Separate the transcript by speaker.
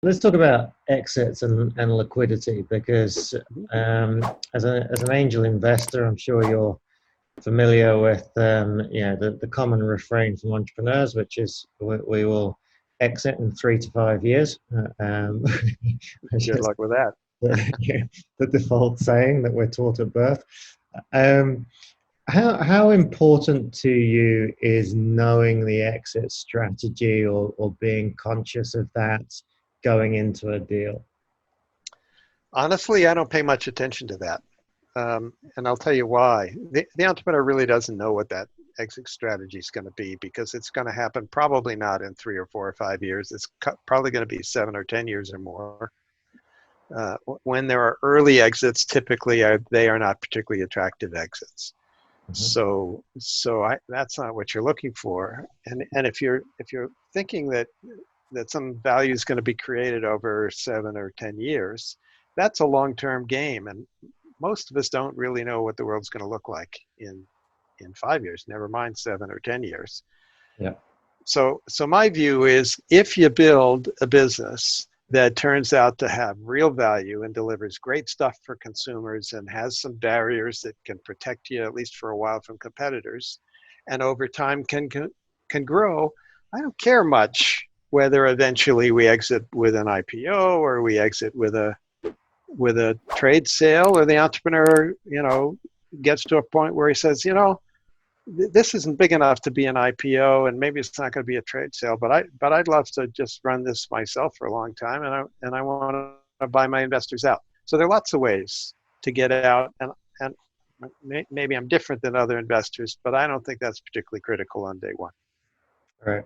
Speaker 1: Let's talk about exits and liquidity because as an angel investor, I'm sure you're familiar with the common refrain from entrepreneurs, which is we will exit in 3 to 5 years, which
Speaker 2: Good
Speaker 1: is
Speaker 2: luck with that.
Speaker 1: the default saying that we're taught at birth. Um, how important to you is knowing the exit strategy or being conscious of that going into a deal?
Speaker 2: Honestly, I don't pay much attention to that. And I'll tell you why. The entrepreneur really doesn't know what that exit strategy is going to be, because it's going to happen probably not in 3 or 4 or 5 years. It's probably going to be 7 or 10 years or more. When there are early exits, typically they are not particularly attractive exits.
Speaker 1: Mhm.
Speaker 2: So that's not what you're looking for. And if you're thinking that some value is going to be created over 7 or 10 years, that's a long-term game. And most of us don't really know what the world's going to look like in 5 years, never mind 7 or 10 years.
Speaker 1: Yeah.
Speaker 2: So my view is, if you build a business that turns out to have real value and delivers great stuff for consumers and has some barriers that can protect you at least for a while from competitors, and over time can grow, I don't care much whether eventually we exit with an IPO or we exit with a trade sale, or the entrepreneur, gets to a point where he says, this isn't big enough to be an IPO, and maybe it's not going to be a trade sale, but I'd love to just run this myself for a long time, and I want to buy my investors out. So there are lots of ways to get out, and maybe I'm different than other investors, but I don't think that's particularly critical on day one.
Speaker 1: Right.